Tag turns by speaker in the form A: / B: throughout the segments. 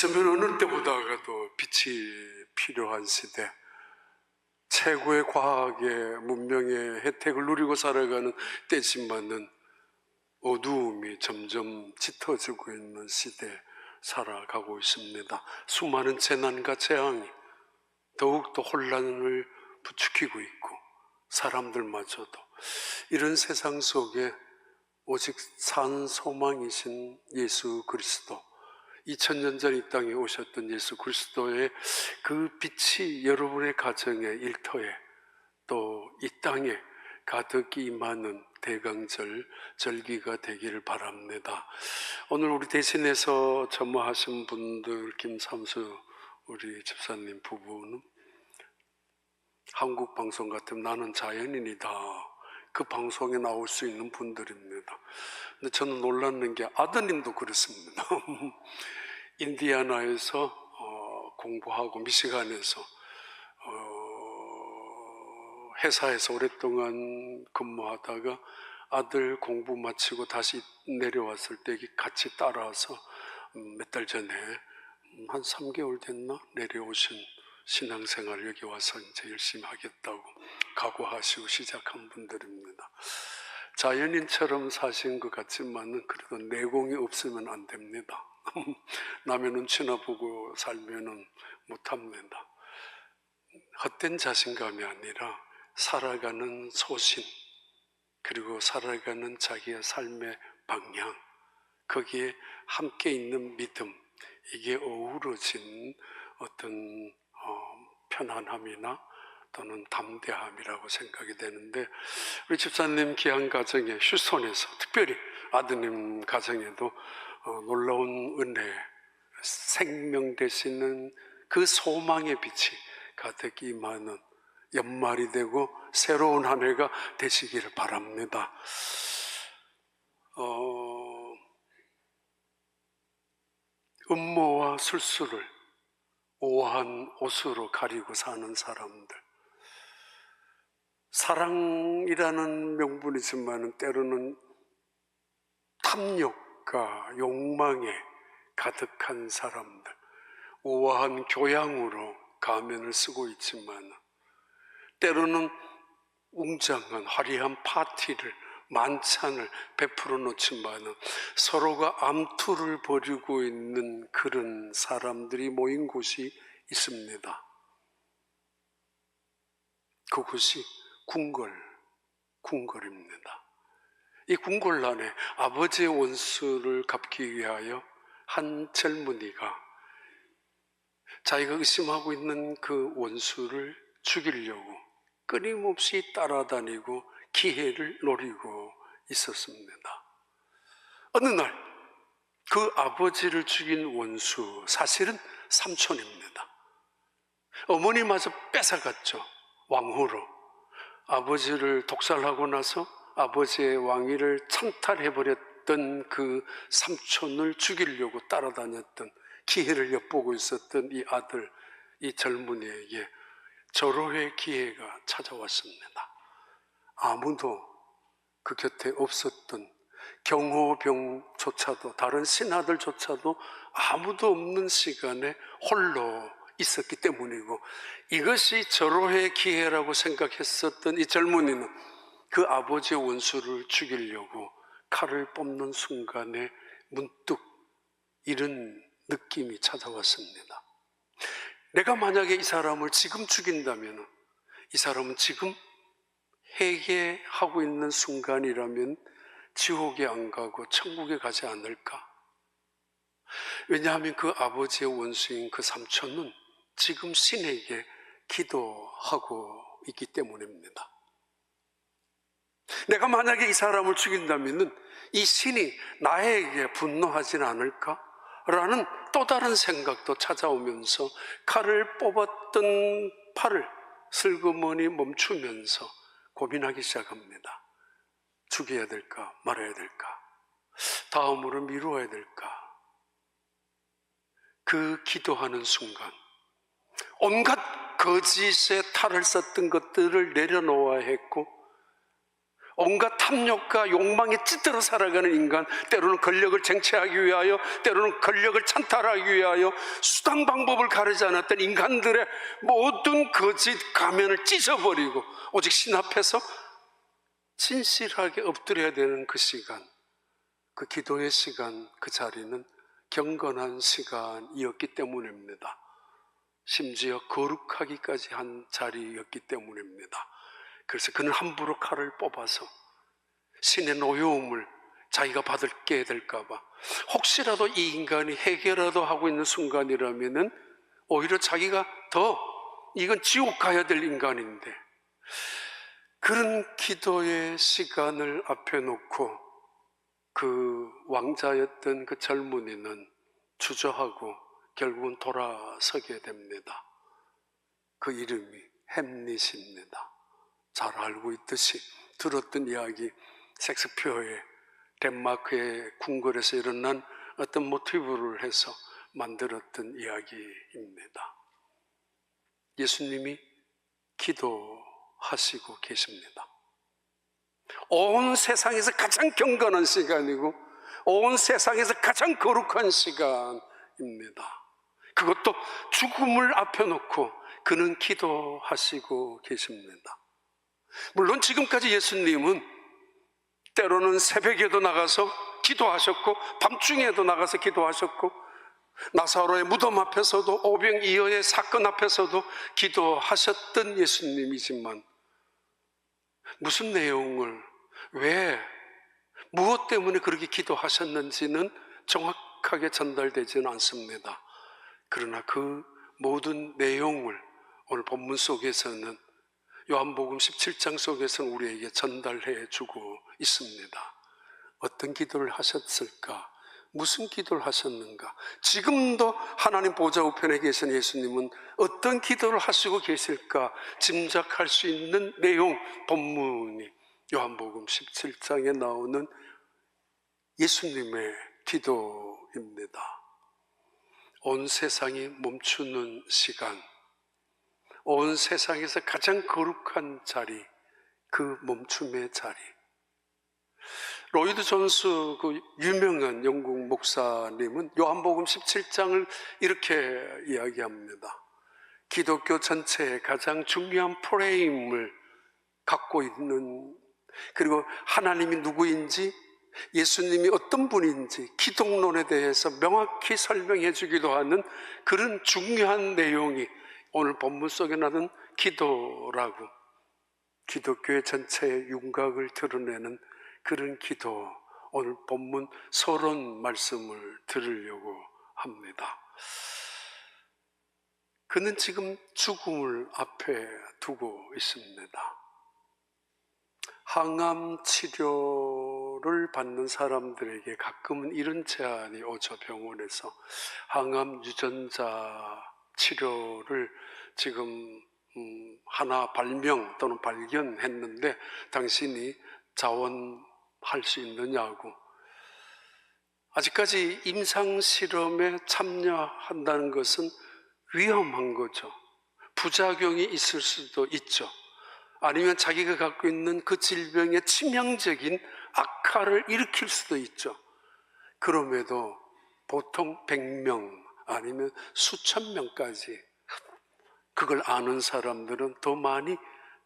A: 어쩌면 어느 때보다도 빛이 필요한 시대, 최고의 과학의 문명의 혜택을 누리고 살아가는 때지만은 어두움이 점점 짙어지고 있는 시대에 살아가고 있습니다. 수많은 재난과 재앙이 더욱더 혼란을 부추기고 있고, 사람들마저도 이런 세상 속에 오직 산 소망이신 예수 그리스도, 2000년 전 이 땅에 오셨던 예수 그리스도의 그 빛이 여러분의 가정에, 일터에, 또 이 땅에 가득히 임하는 대강절 절기가 되기를 바랍니다. 오늘 우리 대신해서 전무하신 분들, 김삼수 우리 집사님 부부는 한국 방송 같으면 나는 자연인이다, 그 방송에 나올 수 있는 분들입니다. 근데 저는 놀랐는 게 아드님도 그렇습니다. 인디애나에서 공부하고 미시간에서 회사에서 오랫동안 근무하다가 아들 공부 마치고 다시 내려왔을 때 같이 따라와서 몇 달 전에 한 3개월 됐나 내려오신 신앙생활을 여기 와서 이제 열심히 하겠다고 각오하시고 시작한 분들입니다. 자연인처럼 사신 것 같지만은 그래도 내공이 없으면 안 됩니다. 남의 눈치나 보고 살면은 못합니다. 헛된 자신감이 아니라 살아가는 소신, 그리고 살아가는 자기의 삶의 방향, 거기에 함께 있는 믿음, 이게 어우러진 어떤 편안함이나 또는 담대함이라고 생각이 되는데, 우리 집사님 귀한 가정에, 휴스톤에서 특별히 아드님 가정에도 놀라운 은혜, 생명 되시는 그 소망의 빛이 가득히 임하는 연말이 되고 새로운 한 해가 되시기를 바랍니다. 음모와 술수를 오한 옷으로 가리고 사는 사람들, 사랑이라는 명분이지만 때로는 탐욕과 욕망에 가득한 사람들, 우아한 교양으로 가면을 쓰고 있지만 때로는 웅장한 화려한 파티를, 만찬을 베풀어 놓지만 서로가 암투를 벌이고 있는 그런 사람들이 모인 곳이 있습니다. 그곳이 궁궐입니다. 이 궁궐 안에 아버지의 원수를 갚기 위하여 한 젊은이가 자기가 의심하고 있는 그 원수를 죽이려고 끊임없이 따라다니고 기회를 노리고 있었습니다. 어느 날 그 아버지를 죽인 원수, 사실은 삼촌입니다. 어머니마저 뺏어갔죠. 왕후로. 아버지를 독살하고 나서 아버지의 왕위를 찬탈해버렸던 그 삼촌을 죽이려고 따라다녔던, 기회를 엿보고 있었던 이 아들, 이 젊은이에게 절호의 기회가 찾아왔습니다. 아무도 그 곁에 없었던, 경호병조차도, 다른 신하들조차도 아무도 없는 시간에 홀로 있었기 때문이고, 이것이 절호의 기회라고 생각했었던 이 젊은이는 그 아버지의 원수를 죽이려고 칼을 뽑는 순간에 문득 이런 느낌이 찾아왔습니다. 내가 만약에 이 사람을 지금 죽인다면, 이 사람은 지금 회개하고 있는 순간이라면 지옥에 안 가고 천국에 가지 않을까? 왜냐하면 그 아버지의 원수인 그 삼촌은 지금 신에게 기도하고 있기 때문입니다. 내가 만약에 이 사람을 죽인다면 이 신이 나에게 분노하진 않을까? 라는 또 다른 생각도 찾아오면서 칼을 뽑았던 팔을 슬그머니 멈추면서 고민하기 시작합니다. 죽여야 될까 말아야 될까? 다음으로 미루어야 될까? 그 기도하는 순간 온갖 거짓의 탈을 썼던 것들을 내려놓아야 했고, 온갖 탐욕과 욕망에 찌들어 살아가는 인간, 때로는 권력을 쟁취하기 위하여, 때로는 권력을 찬탈하기 위하여 수단 방법을 가리지 않았던 인간들의 모든 거짓 가면을 찢어버리고 오직 신 앞에서 진실하게 엎드려야 되는 그 시간, 그 기도의 시간, 그 자리는 경건한 시간이었기 때문입니다. 심지어 거룩하기까지 한 자리였기 때문입니다. 그래서 그는 함부로 칼을 뽑아서 신의 노여움을 자기가 받게 될까 봐, 혹시라도 이 인간이 해결라도 하고 있는 순간이라면은 오히려 자기가 더, 이건 지옥 가야 될 인간인데, 그런 기도의 시간을 앞에 놓고 그 왕자였던 그 젊은이는 주저하고 결국은 돌아서게 됩니다. 그 이름이 햄릿입니다. 잘 알고 있듯이 들었던 이야기, 셰익스피어의 덴마크의 궁궐에서 일어난 어떤 모티브를 해서 만들었던 이야기입니다. 예수님이 기도하시고 계십니다. 온 세상에서 가장 경건한 시간이고 온 세상에서 가장 거룩한 시간입니다. 그것도 죽음을 앞에 놓고 그는 기도하시고 계십니다. 물론 지금까지 예수님은 때로는 새벽에도 나가서 기도하셨고 밤중에도 나가서 기도하셨고 나사로의 무덤 앞에서도 오병이어의 사건 앞에서도 기도하셨던 예수님이지만 무슨 내용을, 왜, 무엇 때문에 그렇게 기도하셨는지는 정확하게 전달되지는 않습니다. 그러나 그 모든 내용을 오늘 본문 속에서는, 요한복음 17장 속에서는 우리에게 전달해 주고 있습니다. 어떤 기도를 하셨을까? 무슨 기도를 하셨는가? 지금도 하나님 보좌 우편에 계신 예수님은 어떤 기도를 하시고 계실까 짐작할 수 있는 내용, 본문이 요한복음 17장에 나오는 예수님의 기도입니다. 온 세상이 멈추는 시간, 온 세상에서 가장 거룩한 자리, 그 멈춤의 자리. 로이드 존스, 그 유명한 영국 목사님은 요한복음 17장을 이렇게 이야기합니다. 기독교 전체의 가장 중요한 프레임을 갖고 있는, 그리고 하나님이 누구인지, 예수님이 어떤 분인지 기독론에 대해서 명확히 설명해 주기도 하는 그런 중요한 내용이 오늘 본문 속에 나는 기도라고, 기독교의 전체의 윤곽을 드러내는 그런 기도, 오늘 본문 서론 말씀을 들으려고 합니다. 그는 지금 죽음을 앞에 두고 있습니다. 항암 치료를 받는 사람들에게 가끔은 이런 제안이 오죠. 병원에서 항암 유전자 치료를 지금 하나 발명 또는 발견했는데 당신이 자원할 수 있느냐고. 아직까지 임상실험에 참여한다는 것은 위험한 거죠. 부작용이 있을 수도 있죠. 아니면 자기가 갖고 있는 그 질병의 치명적인 악화를 일으킬 수도 있죠. 그럼에도 보통 100명 아니면 수천 명까지 그걸 아는 사람들은 더 많이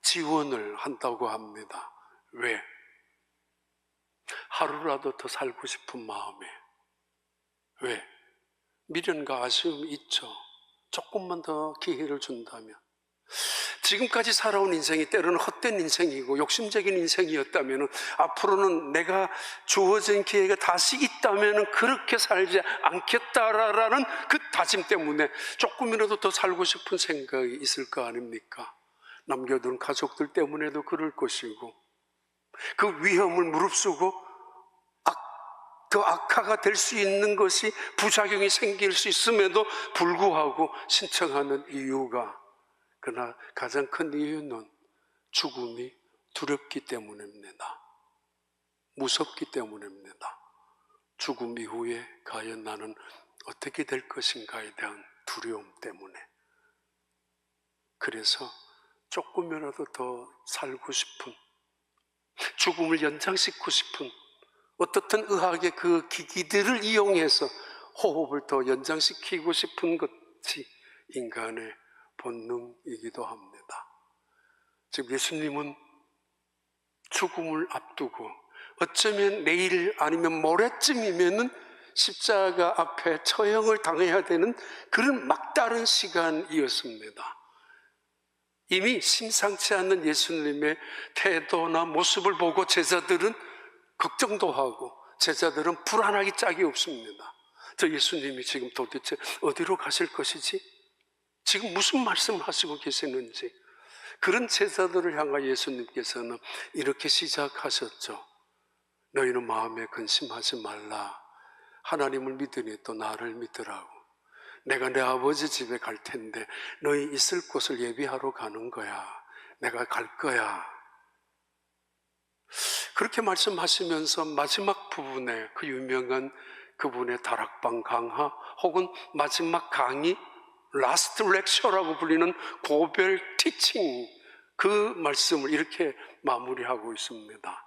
A: 지원을 한다고 합니다. 왜? 하루라도 더 살고 싶은 마음에. 왜? 미련과 아쉬움이 있죠. 조금만 더 기회를 준다면. 지금까지 살아온 인생이 때로는 헛된 인생이고 욕심적인 인생이었다면 앞으로는 내가 주어진 기회가 다시 있다면 그렇게 살지 않겠다라는 그 다짐 때문에 조금이라도 더 살고 싶은 생각이 있을 거 아닙니까? 남겨둔 가족들 때문에도 그럴 것이고, 그 위험을 무릅쓰고 더 악화가 될 수 있는 것이 부작용이 생길 수 있음에도 불구하고 신청하는 이유가, 그러나 가장 큰 이유는 죽음이 두렵기 때문입니다. 무섭기 때문입니다. 죽음 이후에 과연 나는 어떻게 될 것인가에 대한 두려움 때문에. 그래서 조금이라도 더 살고 싶은, 죽음을 연장시키고 싶은 어떻든 의학의 그 기기들을 이용해서 호흡을 더 연장시키고 싶은 것이 인간의 본능이기도 합니다. 즉 예수님은 죽음을 앞두고 어쩌면 내일 아니면 모레쯤이면은 십자가 앞에 처형을 당해야 되는 그런 막다른 시간이었습니다. 이미 심상치 않는 예수님의 태도나 모습을 보고 제자들은 걱정도 하고 제자들은 불안하기 짝이 없습니다. 저 예수님이 지금 도대체 어디로 가실 것이지? 지금 무슨 말씀을 하시고 계시는지. 그런 제자들을 향하여 예수님께서는 이렇게 시작하셨죠. 너희는 마음에 근심하지 말라. 하나님을 믿으니 또 나를 믿으라고. 내가 내 아버지 집에 갈 텐데 너희 있을 곳을 예비하러 가는 거야. 내가 갈 거야. 그렇게 말씀하시면서 마지막 부분에 그 유명한 그분의 다락방 강화 혹은 마지막 강의 라스트 렉처라고 불리는 고별 티칭, 그 말씀을 이렇게 마무리하고 있습니다.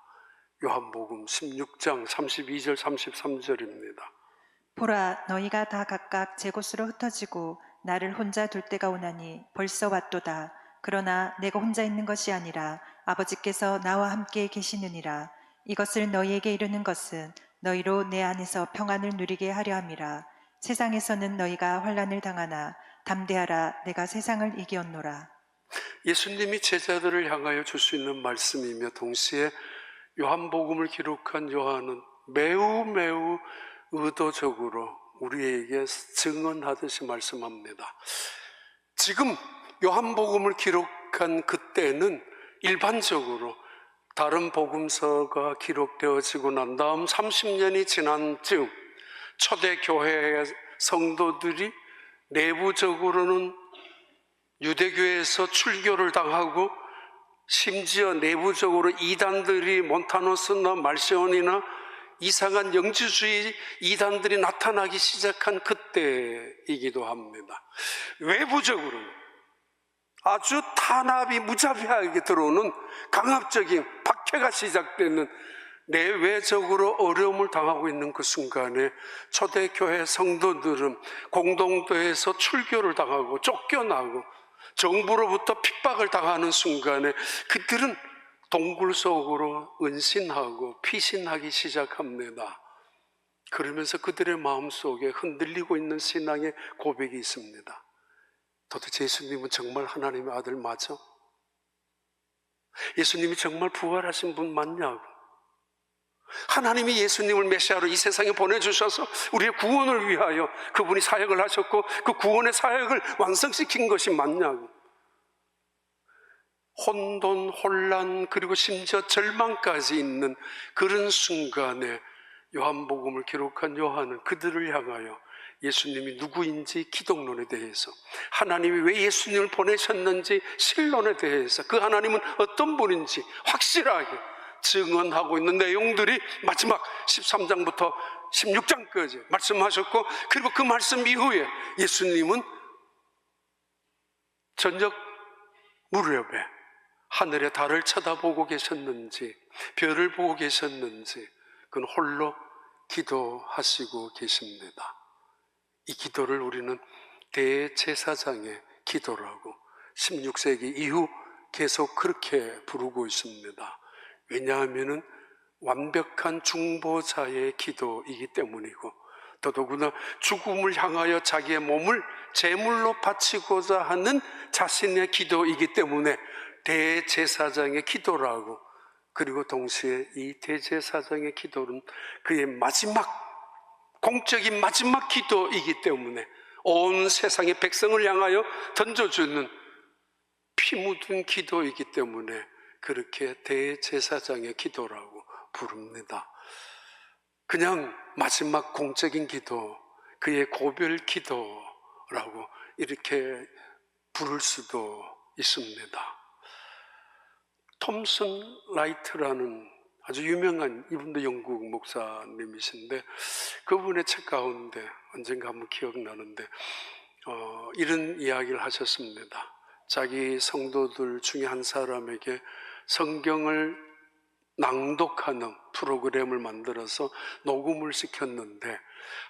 A: 요한복음 16장 32절 33절입니다.
B: 보라, 너희가 다 각각 제 곳으로 흩어지고 나를 혼자 둘 때가 오나니 벌써 왔도다. 그러나 내가 혼자 있는 것이 아니라 아버지께서 나와 함께 계시느니라. 이것을 너희에게 이르는 것은 너희로 내 안에서 평안을 누리게 하려 함이라. 세상에서는 너희가 환난을 당하나 담대하라, 내가 세상을 이기었노라.
A: 예수님이 제자들을 향하여 줄 수 있는 말씀이며 동시에 요한복음을 기록한 요한은 매우 의도적으로 우리에게 증언하듯이 말씀합니다. 지금 요한복음을 기록한 그때는 일반적으로 다른 복음서가 기록되어지고 난 다음 30년이 지난 즈음 초대교회의 성도들이 내부적으로는 유대교에서 출교를 당하고 심지어 내부적으로 이단들이 몬타노스나 말세온이나 이상한 영지주의 이단들이 나타나기 시작한 그때이기도 합니다. 외부적으로는 아주 탄압이 무자비하게 들어오는 강압적인 박해가 시작되는 내외적으로 어려움을 당하고 있는 그 순간에 초대교회 성도들은 공동도에서 출교를 당하고 쫓겨나고 정부로부터 핍박을 당하는 순간에 그들은 동굴 속으로 은신하고 피신하기 시작합니다. 그러면서 그들의 마음속에 흔들리고 있는 신앙의 고백이 있습니다. 도대체 예수님은 정말 하나님의 아들 맞아? 예수님이 정말 부활하신 분 맞냐고? 하나님이 예수님을 메시아로 이 세상에 보내주셔서 우리의 구원을 위하여 그분이 사역을 하셨고 그 구원의 사역을 완성시킨 것이 맞냐고? 혼돈, 혼란, 그리고 심지어 절망까지 있는 그런 순간에 요한복음을 기록한 요한은 그들을 향하여 예수님이 누구인지 기독론에 대해서, 하나님이 왜 예수님을 보내셨는지 신론에 대해서, 그 하나님은 어떤 분인지 확실하게 증언하고 있는 내용들이 마지막 13장부터 16장까지 말씀하셨고, 그리고 그 말씀 이후에 예수님은 저녁 무렵에 하늘의 달을 쳐다보고 계셨는지 별을 보고 계셨는지 그건 홀로 기도하시고 계십니다. 이 기도를 우리는 대제사장의 기도라고 16세기 이후 계속 그렇게 부르고 있습니다. 왜냐하면 완벽한 중보자의 기도이기 때문이고, 더더구나 죽음을 향하여 자기의 몸을 제물로 바치고자 하는 자신의 기도이기 때문에 대제사장의 기도라고, 그리고 동시에 이 대제사장의 기도는 그의 마지막 공적인 마지막 기도이기 때문에 온 세상의 백성을 향하여 던져주는 피 묻은 기도이기 때문에 그렇게 대제사장의 기도라고 부릅니다. 그냥 마지막 공적인 기도, 그의 고별 기도라고 이렇게 부를 수도 있습니다. 톰슨 라이트라는 아주 유명한, 이분도 영국 목사님이신데 그분의 책 가운데 언젠가 한번 기억나는데 이런 이야기를 하셨습니다. 자기 성도들 중에 한 사람에게 성경을 낭독하는 프로그램을 만들어서 녹음을 시켰는데,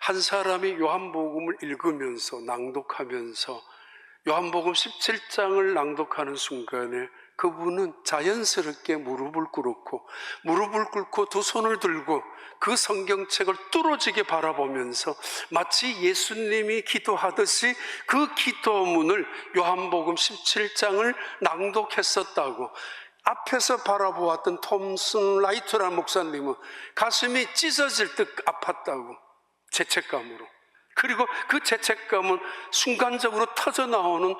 A: 한 사람이 요한복음을 읽으면서 낭독하면서 요한복음 17장을 낭독하는 순간에 그분은 자연스럽게 무릎을 꿇고 두 손을 들고 그 성경책을 뚫어지게 바라보면서 마치 예수님이 기도하듯이 그 기도문을 요한복음 17장을 낭독했었다고. 앞에서 바라보았던 톰슨 라이트라는 목사님은 가슴이 찢어질 듯 아팠다고, 죄책감으로. 그리고 그 죄책감은 순간적으로 터져나오는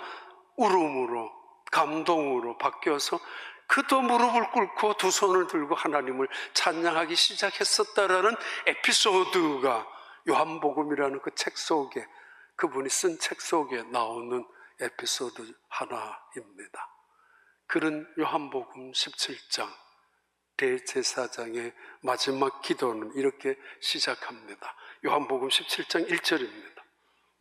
A: 울음으로, 감동으로 바뀌어서 그도 무릎을 꿇고 두 손을 들고 하나님을 찬양하기 시작했었다라는 에피소드가 요한복음이라는 그 책 속에, 그분이 쓴 책 속에 나오는 에피소드 하나입니다. 그런 요한복음 17장 대제사장의 마지막 기도는 이렇게 시작합니다. 요한복음 17장 1절입니다.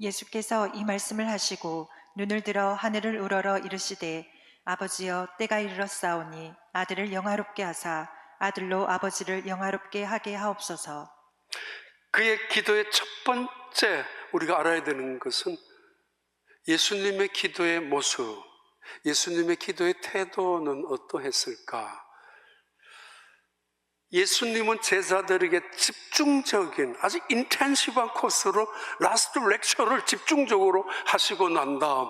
B: 예수께서 이 말씀을 하시고 눈을 들어 하늘을 우러러 이르시되 아버지여 때가 이르렀사오니 아들을 영화롭게 하사 아들로 아버지를 영화롭게 하게 하옵소서.
A: 그의 기도의 첫 번째 우리가 알아야 되는 것은 예수님의 기도의 모습, 예수님의 기도의 태도는 어떠했을까? 예수님은 제자들에게 집중적인 아주 인텐시브한 코스로 라스트 렉처를 집중적으로 하시고 난 다음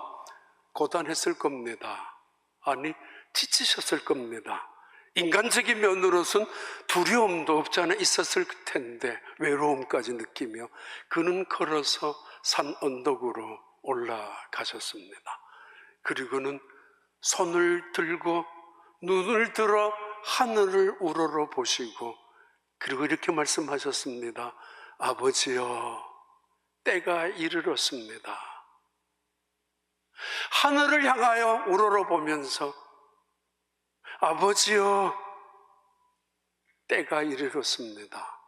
A: 고단했을 겁니다. 아니, 지치셨을 겁니다. 인간적인 면으로서는 두려움도 없지 않아 있었을 텐데 외로움까지 느끼며 그는 걸어서 산 언덕으로 올라가셨습니다. 그리고는 손을 들고 눈을 들어 하늘을 우러러 보시고, 그리고 이렇게 말씀하셨습니다. 아버지여, 때가 이르렀습니다. 하늘을 향하여 우러러 보면서 아버지여, 때가 이르렀습니다.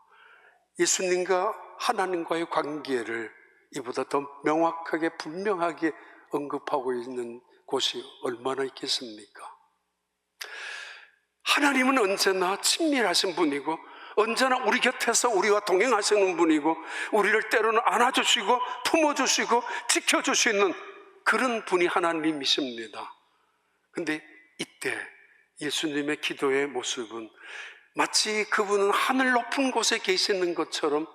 A: 예수님과 하나님과의 관계를 이보다 더 명확하게 분명하게 언급하고 있는 곳이 얼마나 있겠습니까? 하나님은 언제나 친밀하신 분이고 언제나 우리 곁에서 우리와 동행하시는 분이고 우리를 때로는 안아주시고 품어주시고 지켜주시는 그런 분이 하나님이십니다. 그런데 이때 예수님의 기도의 모습은 마치 그분은 하늘 높은 곳에 계시는 것처럼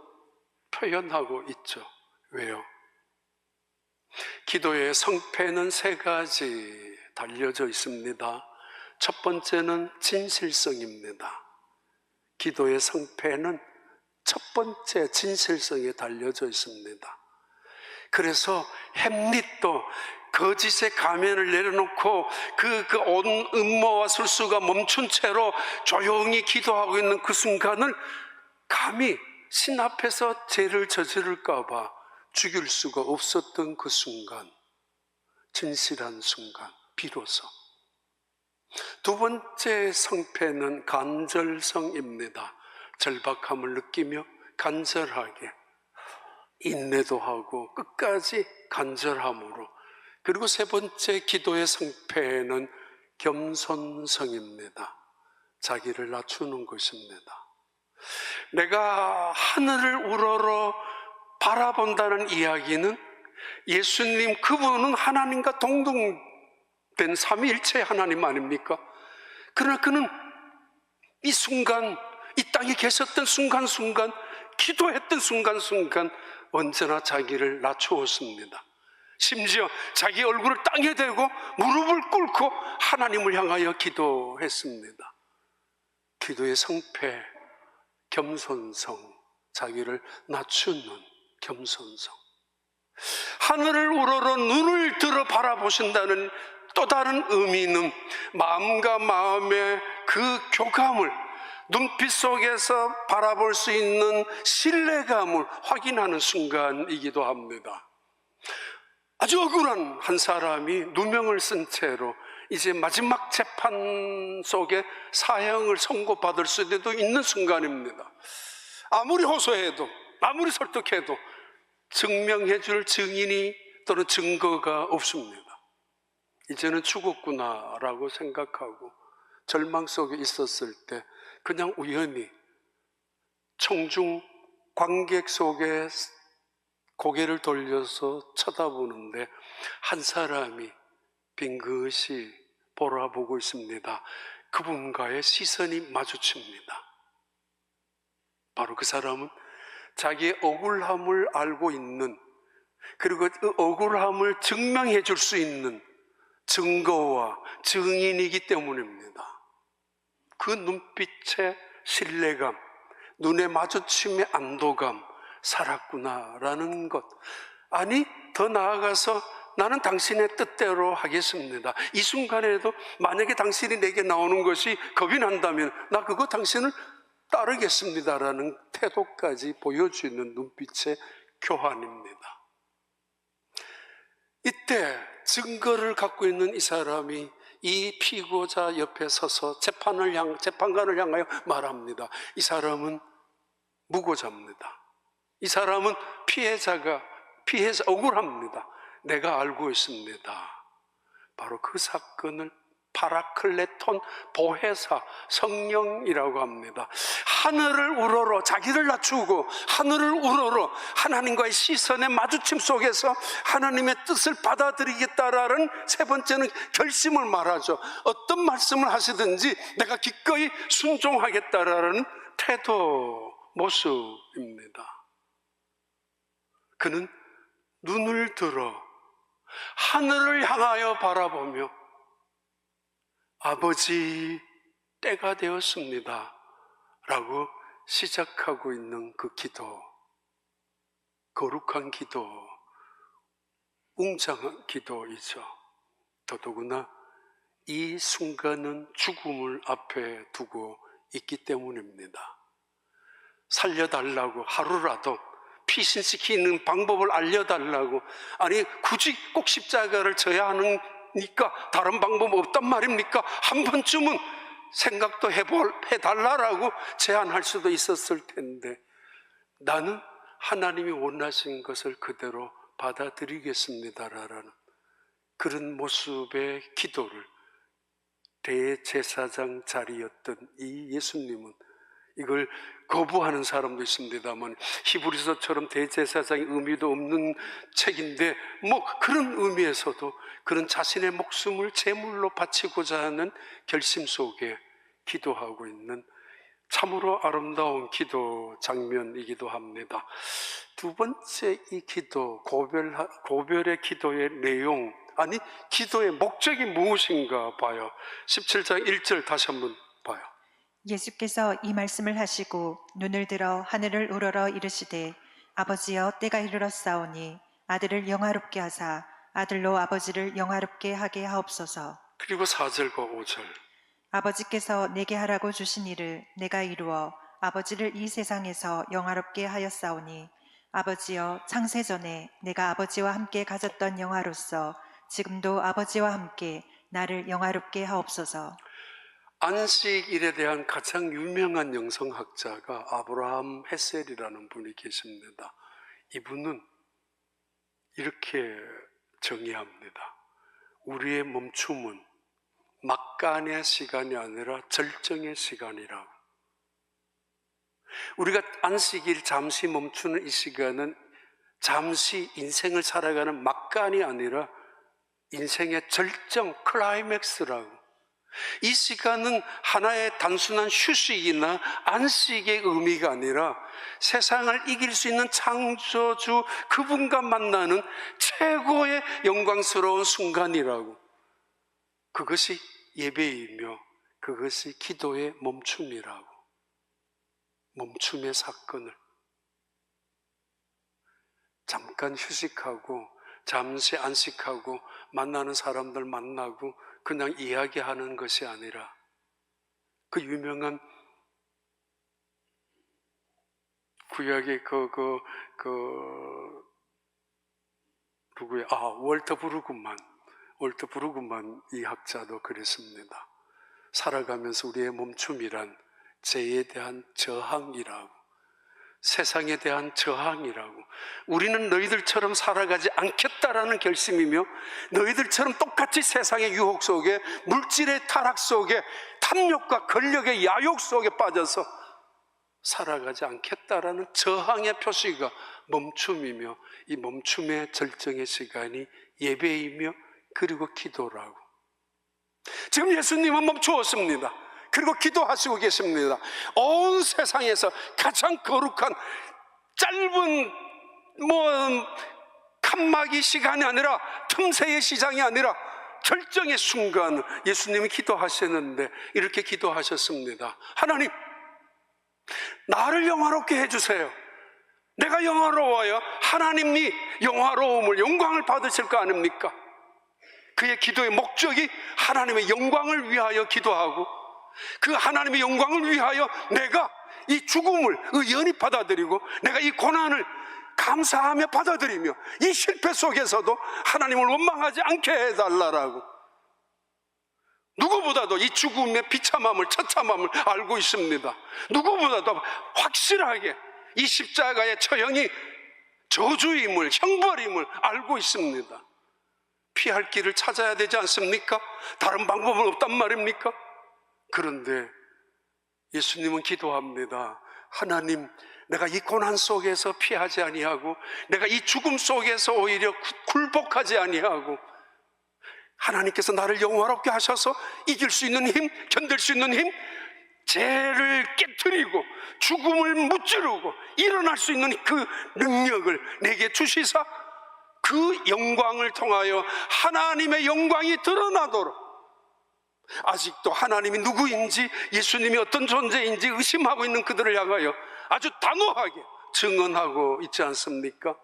A: 표현하고 있죠. 왜요? 기도의 성패는 세 가지 달려져 있습니다. 첫 번째는 진실성입니다. 기도의 성패는 첫 번째 진실성에 달려져 있습니다. 그래서 햄릿도 거짓의 가면을 내려놓고 그 온 음모와 술수가 멈춘 채로 조용히 기도하고 있는 그 순간을 감히 신 앞에서 죄를 저지를까 봐 죽일 수가 없었던 그 순간, 진실한 순간, 비로소. 두 번째 성패는 간절성입니다. 절박함을 느끼며 간절하게 인내도 하고 끝까지 간절함으로. 그리고 세 번째 기도의 성패는 겸손성입니다. 자기를 낮추는 것입니다. 내가 하늘을 우러러 바라본다는 이야기는 예수님 그분은 하나님과 동등된 삼위일체 하나님 아닙니까? 그러나 그는 이 순간, 이 땅에 계셨던 순간순간, 기도했던 순간순간 언제나 자기를 낮추었습니다. 심지어 자기 얼굴을 땅에 대고 무릎을 꿇고 하나님을 향하여 기도했습니다. 기도의 성패, 겸손성, 자기를 낮추는 겸손성. 하늘을 우러러 눈을 들어 바라보신다는 또 다른 의미는 마음과 마음의 그 교감을, 눈빛 속에서 바라볼 수 있는 신뢰감을 확인하는 순간이기도 합니다. 아주 억울한 한 사람이 누명을 쓴 채로 이제 마지막 재판 속에 사형을 선고받을 수도 있는 순간입니다. 아무리 호소해도, 아무리 설득해도 증명해 줄 증인이 또는 증거가 없습니다. 이제는 죽었구나라고 생각하고 절망 속에 있었을 때 그냥 우연히 청중 관객 속에 고개를 돌려서 쳐다보는데 한 사람이 빙긋이 보라보고 있습니다. 그분과의 시선이 마주칩니다. 바로 그 사람은 자기의 억울함을 알고 있는, 그리고 그 억울함을 증명해 줄 수 있는 증거와 증인이기 때문입니다. 그 눈빛의 신뢰감, 눈에 마주침의 안도감, 살았구나라는 것. 아니, 더 나아가서 나는 당신의 뜻대로 하겠습니다. 이 순간에도 만약에 당신이 내게 나오는 것이 겁이 난다면 나 그거 당신을 따르겠습니다라는 태도까지 보여주는 눈빛의 교환입니다. 이때 증거를 갖고 있는 이 사람이 이 피고자 옆에 서서 재판관을 향하여 말합니다. 이 사람은 무고자입니다. 이 사람은 피해자 억울합니다. 내가 알고 있습니다. 바로 그 사건을 파라클레톤 보혜사 성령이라고 합니다. 하늘을 우러러 자기를 낮추고 하늘을 우러러 하나님과의 시선의 마주침 속에서 하나님의 뜻을 받아들이겠다라는 세 번째는 결심을 말하죠. 어떤 말씀을 하시든지 내가 기꺼이 순종하겠다라는 태도, 모습입니다. 그는 눈을 들어 하늘을 향하여 바라보며 아버지, 때가 되었습니다 라고 시작하고 있는 그 기도, 거룩한 기도, 웅장한 기도이죠. 더더구나 이 순간은 죽음을 앞에 두고 있기 때문입니다. 살려달라고 하루라도 피신시키는 방법을 알려달라고, 아니 굳이 꼭 십자가를 져야 하니까 다른 방법 없단 말입니까? 한 번쯤은 생각도 해달라고 제안할 수도 있었을 텐데, 나는 하나님이 원하신 것을 그대로 받아들이겠습니다라는 그런 모습의 기도를 대제사장 자리였던 이 예수님은, 이걸 거부하는 사람도 있습니다만 히브리서처럼 대제사장의 의미도 없는 책인데 그런 의미에서도 그런 자신의 목숨을 제물로 바치고자 하는 결심 속에 기도하고 있는 참으로 아름다운 기도 장면이기도 합니다. 두 번째 이 기도, 고별의 기도의 내용, 아니 기도의 목적이 무엇인가 봐요. 17장 1절 다시 한번 봐요.
B: 예수께서 이 말씀을 하시고 눈을 들어 하늘을 우러러 이르시되 아버지여 때가 이르렀사오니 아들을 영화롭게 하사 아들로 아버지를 영화롭게 하게 하옵소서.
A: 그리고 4절과 5절.
B: 아버지께서 내게 하라고 주신 일을 내가 이루어 아버지를 이 세상에서 영화롭게 하였사오니 아버지여 창세전에 내가 아버지와 함께 가졌던 영화로서 지금도 아버지와 함께 나를 영화롭게 하옵소서.
A: 안식일에 대한 가장 유명한 영성학자가 아브라함 헤셀이라는 분이 계십니다. 이분은 이렇게 정의합니다. 우리의 멈춤은 막간의 시간이 아니라 절정의 시간이라고. 우리가 안식일 잠시 멈추는 이 시간은 잠시 인생을 살아가는 막간이 아니라 인생의 절정, 클라이맥스라고. 이 시간은 하나의 단순한 휴식이나 안식의 의미가 아니라 세상을 이길 수 있는 창조주 그분과 만나는 최고의 영광스러운 순간이라고. 그것이 예배이며 그것이 기도의 멈춤이라고. 멈춤의 사건을 잠깐 휴식하고 잠시 안식하고 만나는 사람들 만나고 그냥 이야기하는 것이 아니라 그 유명한 구약의 누구야? 월터 브루그만 이 학자도 그랬습니다. 살아가면서 우리의 멈춤이란 죄에 대한 저항이라고. 세상에 대한 저항이라고. 우리는 너희들처럼 살아가지 않겠다라는 결심이며 너희들처럼 똑같이 세상의 유혹 속에, 물질의 타락 속에, 탐욕과 권력의 야욕 속에 빠져서 살아가지 않겠다라는 저항의 표시가 멈춤이며, 이 멈춤의 절정의 시간이 예배이며 그리고 기도라고. 지금 예수님은 멈추었습니다. 그리고 기도하시고 계십니다. 온 세상에서 가장 거룩한 짧은 칸막이 시간이 아니라, 틈새의 시장이 아니라 결정의 순간 예수님이 기도하셨는데 이렇게 기도하셨습니다. 하나님, 나를 영화롭게 해주세요. 내가 영화로워야 하나님이 영화로움을, 영광을 받으실 거 아닙니까? 그의 기도의 목적이 하나님의 영광을 위하여 기도하고, 그 하나님의 영광을 위하여 내가 이 죽음을 의연히 받아들이고, 내가 이 고난을 감사하며 받아들이며, 이 실패 속에서도 하나님을 원망하지 않게 해달라라고. 누구보다도 이 죽음의 비참함을, 처참함을 알고 있습니다. 누구보다도 확실하게 이 십자가의 처형이 저주임을, 형벌임을 알고 있습니다. 피할 길을 찾아야 되지 않습니까? 다른 방법은 없단 말입니까? 그런데 예수님은 기도합니다. 하나님, 내가 이 고난 속에서 피하지 아니하고, 내가 이 죽음 속에서 오히려 굴복하지 아니하고, 하나님께서 나를 영화롭게 하셔서 이길 수 있는 힘, 견딜 수 있는 힘, 죄를 깨트리고 죽음을 무찌르고 일어날 수 있는 그 능력을 내게 주시사, 그 영광을 통하여 하나님의 영광이 드러나도록, 아직도 하나님이 누구인지, 예수님이 어떤 존재인지 의심하고 있는 그들을 향하여 아주 단호하게 증언하고 있지 않습니까?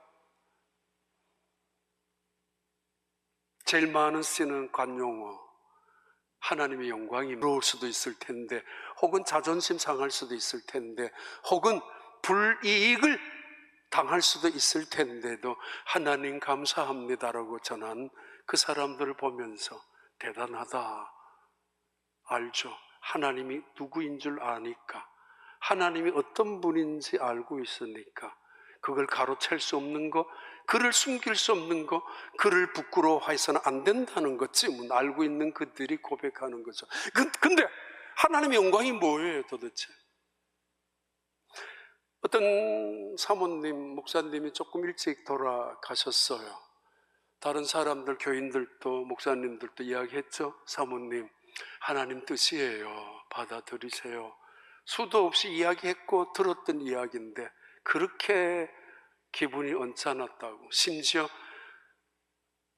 A: 제일 많은 쓰는 관용어, 하나님의 영광이 부러울 수도 있을 텐데, 혹은 자존심 상할 수도 있을 텐데, 혹은 불이익을 당할 수도 있을 텐데도 하나님 감사합니다라고 전한 그 사람들을 보면서 대단하다, 알죠? 하나님이 누구인 줄 아니까, 하나님이 어떤 분인지 알고 있으니까 그걸 가로챌 수 없는 거, 그를 숨길 수 없는 거, 그를 부끄러워해서는 안 된다는 것쯤은 알고 있는 그들이 고백하는 거죠. 근데 하나님의 영광이 뭐예요 도대체? 어떤 사모님, 목사님이 조금 일찍 돌아가셨어요. 다른 사람들, 교인들도 목사님들도 이야기했죠. 사모님, 하나님 뜻이에요, 받아들이세요. 수도 없이 이야기했고 들었던 이야기인데 그렇게 기분이 언짢았다고. 심지어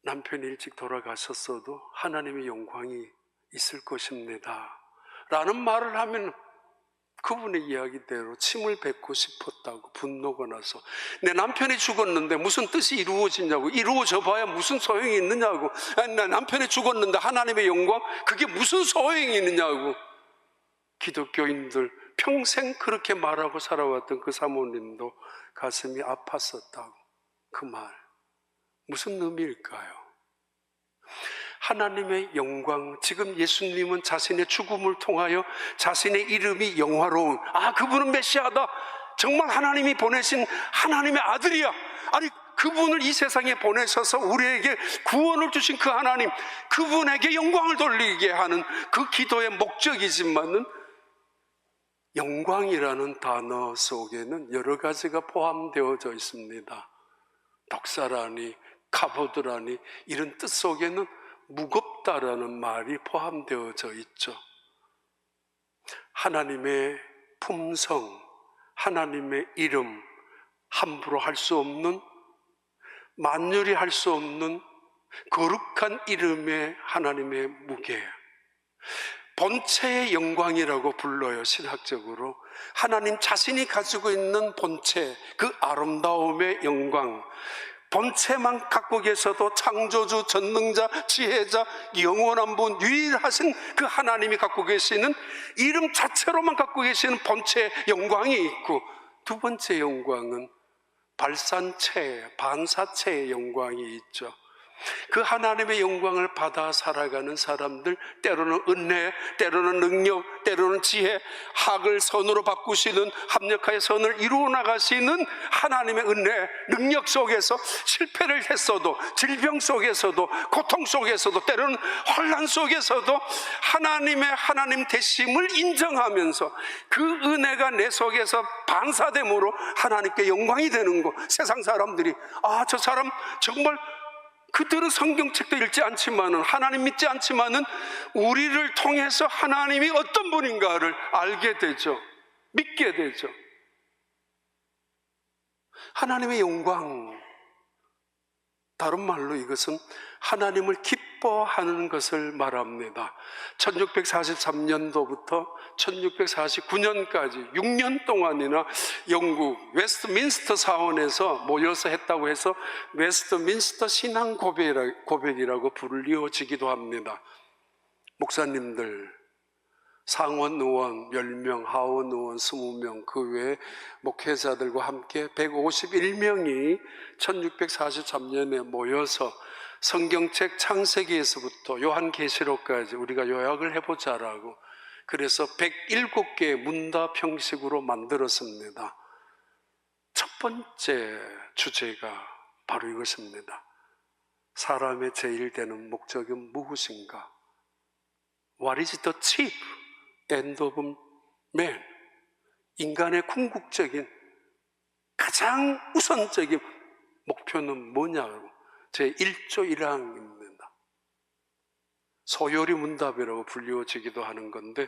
A: 남편이 일찍 돌아가셨어도 하나님의 영광이 있을 것입니다 라는 말을 하면 그분의 이야기대로 침을 뱉고 싶었다고. 분노가 나서 내 남편이 죽었는데 무슨 뜻이 이루어지냐고, 이루어져 봐야 무슨 소용이 있느냐고, 내 남편이 죽었는데 하나님의 영광, 그게 무슨 소용이 있느냐고. 기독교인들 평생 그렇게 말하고 살아왔던 그 사모님도 가슴이 아팠었다고. 그 말 무슨 의미일까요? 하나님의 영광, 지금 예수님은 자신의 죽음을 통하여 자신의 이름이 영화로운, 그분은 메시아다, 정말 하나님이 보내신 하나님의 아들이야, 아니 그분을 이 세상에 보내셔서 우리에게 구원을 주신 그 하나님, 그분에게 영광을 돌리게 하는 그 기도의 목적이지만은, 영광이라는 단어 속에는 여러 가지가 포함되어져 있습니다. 독사라니, 카보드라니, 이런 뜻 속에는 무겁다라는 말이 포함되어져 있죠. 하나님의 품성, 하나님의 이름, 함부로 할 수 없는, 만율이 할 수 없는 거룩한 이름의 하나님의 무게, 본체의 영광이라고 불러요. 신학적으로 하나님 자신이 가지고 있는 본체, 그 아름다움의 영광, 본체만 갖고 계셔도 창조주, 전능자, 지혜자, 영원한 분, 유일하신 그 하나님이 갖고 계시는 이름 자체로만 갖고 계시는 본체의 영광이 있고, 두 번째 영광은 발산체, 반사체의 영광이 있죠. 그 하나님의 영광을 받아 살아가는 사람들, 때로는 은혜, 때로는 능력, 때로는 지혜, 학을 선으로 바꾸시는, 합력하여 선을 이루어 나가시는 하나님의 은혜, 능력 속에서 실패를 했어도, 질병 속에서도, 고통 속에서도, 때로는 혼란 속에서도 하나님 되심을 인정하면서 그 은혜가 내 속에서 반사됨으로 하나님께 영광이 되는 거. 세상 사람들이 저 사람 정말, 그들은 성경책도 읽지 않지만은, 하나님 믿지 않지만은 우리를 통해서 하나님이 어떤 분인가를 알게 되죠. 믿게 되죠. 하나님의 영광, 다른 말로 이것은 하나님을 기뻐하는 것을 말합니다. 1643년도부터 1649년까지 6년 동안이나 영국 웨스트민스터 사원에서 모여서 했다고 해서 웨스트민스터 신앙 고백이라고 불리워지기도 합니다. 목사님들, 상원 의원 10명, 하원 의원 20명, 그 외에 목회자들과 함께 151명이 1643년에 모여서 성경책 창세기에서부터 요한계시록까지 우리가 요약을 해보자라고, 그래서 107개의 문답 형식으로 만들었습니다. 첫 번째 주제가 바로 이것입니다. 사람의 제일 되는 목적은 무엇인가? What is the chief end of man? 인간의 궁극적인 가장 우선적인 목표는 뭐냐고 제 1조 1항입니다. 소요리 문답이라고 불리워지기도 하는 건데,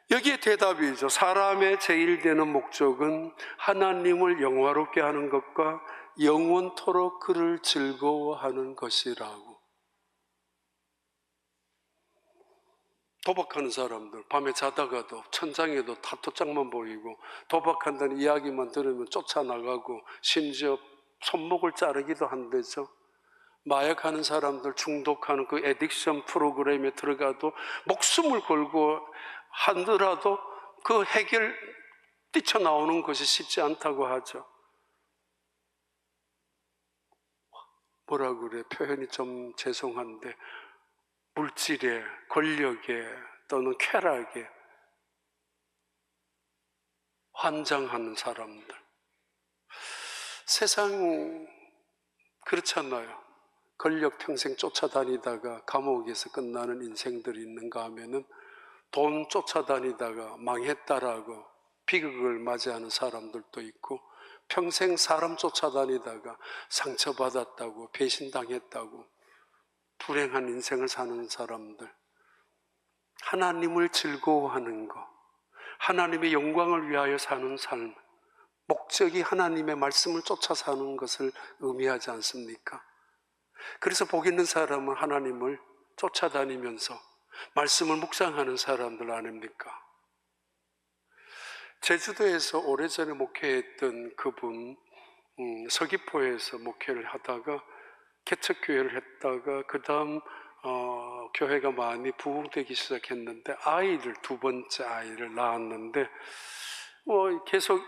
A: 여기에 대답이죠. 사람의 제일 되는 목적은 하나님을 영화롭게 하는 것과 영원토록 그를 즐거워하는 것이라고. 도박하는 사람들, 밤에 자다가도 천장에도 타투장만 보이고 도박한다는 이야기만 들으면 쫓아나가고 심지어 손목을 자르기도 한대죠. 마약하는 사람들, 중독하는 그 애딕션 프로그램에 들어가도 목숨을 걸고 하더라도 그 해결 뛰쳐나오는 것이 쉽지 않다고 하죠. 뭐라 그래, 표현이 좀 죄송한데 물질에, 권력에 또는 쾌락에 환장하는 사람들. 세상 그렇잖아요. 권력 평생 쫓아다니다가 감옥에서 끝나는 인생들이 있는가 하면은 돈 쫓아다니다가 망했다라고 비극을 맞이하는 사람들도 있고, 평생 사람 쫓아다니다가 상처받았다고, 배신당했다고 불행한 인생을 사는 사람들. 하나님을 즐거워하는 것, 하나님의 영광을 위하여 사는 삶, 목적이 하나님의 말씀을 쫓아 사는 것을 의미하지 않습니까? 그래서 복 있는 사람은 하나님을 쫓아다니면서 말씀을 묵상하는 사람들 아닙니까? 제주도에서 오래전에 목회했던 그분, 서귀포에서 목회를 하다가 개척교회를 했다가 그 다음 교회가 많이 부흥되기 시작했는데 아이를, 두 번째 아이를 낳았는데 계속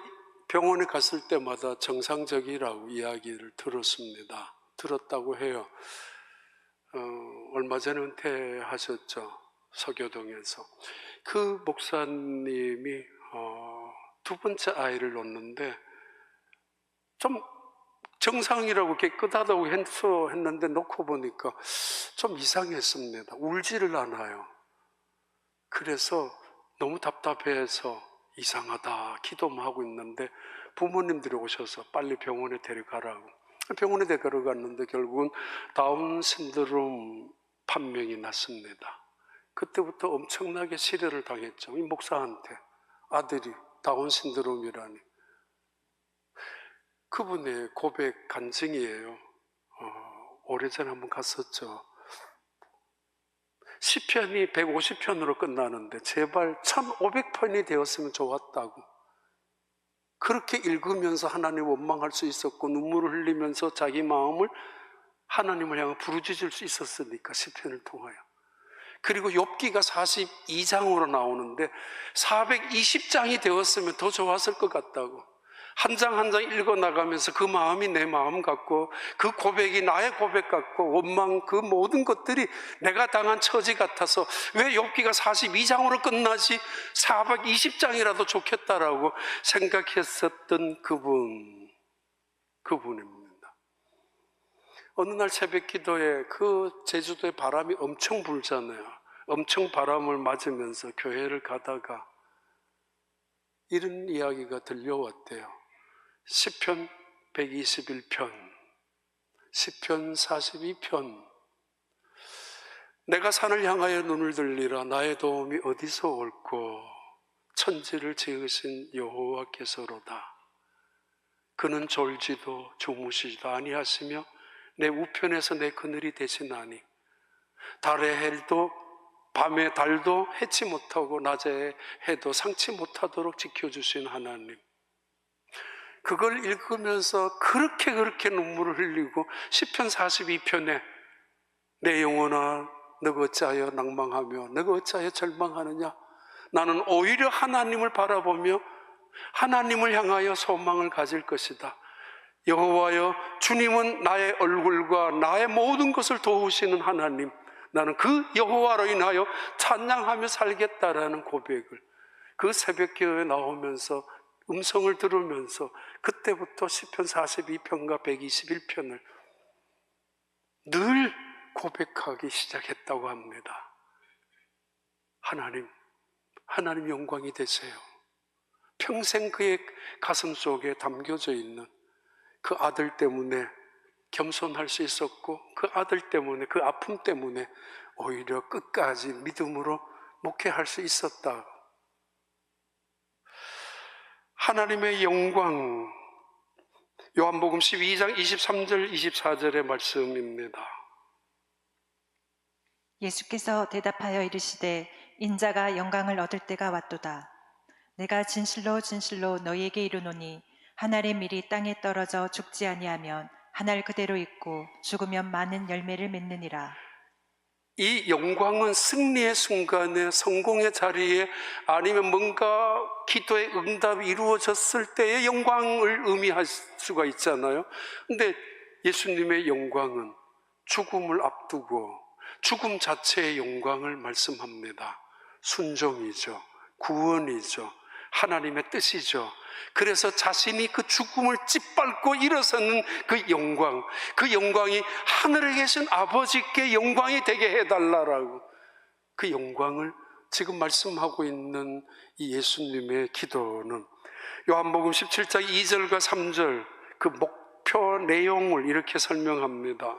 A: 병원에 갔을 때마다 정상적이라고 이야기를 들었다고 해요. 얼마 전에 은퇴하셨죠. 서교동에서. 그 목사님이 두 번째 아이를 놓는데 좀 정상이라고 깨끗하다고 했는데 놓고 보니까 좀 이상했습니다. 울지를 않아요. 그래서 너무 답답해서 이상하다 기도만 하고 있는데 부모님들이 오셔서 빨리 병원에 데려가라고. 병원에 데려갔는데 결국은 다운 신드롬 판명이 났습니다. 그때부터 엄청나게 시련을 당했죠. 이 목사한테 아들이 다운 신드롬이라니. 그분의 고백 간증이에요. 오래전에 한번 갔었죠. 시편이 150편으로 끝나는데 제발 1500편이 되었으면 좋았다고. 그렇게 읽으면서 하나님 원망할 수 있었고 눈물을 흘리면서 자기 마음을 하나님을 향해 부르짖을 수 있었으니까, 시편을 통하여. 그리고 욥기가 42장으로 나오는데 420장이 되었으면 더 좋았을 것 같다고. 한 장 한 장 읽어나가면서 그 마음이 내 마음 같고 그 고백이 나의 고백 같고 원망 그 모든 것들이 내가 당한 처지 같아서 왜 욥기가 42장으로 끝나지 420장이라도 좋겠다라고 생각했었던 그분입니다. 어느 날 새벽 기도에 그 제주도에 바람이 엄청 불잖아요. 엄청 바람을 맞으면서 교회를 가다가 이런 이야기가 들려왔대요. 시편 121편, 시편 42편. 내가 산을 향하여 눈을 들리라. 나의 도움이 어디서 올꼬? 천지를 지으신 여호와께서로다. 그는 졸지도 주무시지도 아니하시며 내 우편에서 내 그늘이 되시나니 달의 헬도 밤에 달도 해치 못하고 낮에 해도 상치 못하도록 지켜주신 하나님. 그걸 읽으면서 그렇게 눈물을 흘리고 시편 42편에 내 영혼아 너가 어찌하여 낭망하며 너가 어찌하여 절망하느냐. 나는 오히려 하나님을 바라보며 하나님을 향하여 소망을 가질 것이다. 여호와여 주님은 나의 얼굴과 나의 모든 것을 도우시는 하나님. 나는 그 여호와로 인하여 찬양하며 살겠다라는 고백을 그 새벽기도에 나오면서 음성을 들으면서 그때부터 시편 42편과 121편을 늘 고백하기 시작했다고 합니다. 하나님 영광이 되세요. 평생 그의 가슴 속에 담겨져 있는 그 아들 때문에 겸손할 수 있었고 그 아들 때문에 그 아픔 때문에 오히려 끝까지 믿음으로 목회할 수 있었다. 하나님의 영광, 요한복음 12장 23절 24절의 말씀입니다.
B: 예수께서 대답하여 이르시되 인자가 영광을 얻을 때가 왔도다. 내가 진실로 진실로 너희에게 이르노니 한 알의 밀이 땅에 떨어져 죽지 아니하면 한 알 그대로 있고 죽으면 많은 열매를 맺느니라.
A: 이 영광은 승리의 순간에 성공의 자리에 아니면 뭔가 기도의 응답이 이루어졌을 때의 영광을 의미할 수가 있잖아요. 근데 예수님의 영광은 죽음을 앞두고 죽음 자체의 영광을 말씀합니다. 순종이죠. 구원이죠. 하나님의 뜻이죠. 그래서 자신이 그 죽음을 짓밟고 일어서는 그 영광이 하늘에 계신 아버지께 영광이 되게 해달라라고 그 영광을 지금 말씀하고 있는 이 예수님의 기도는 요한복음 17장 2절과 3절 그 목표 내용을 이렇게 설명합니다.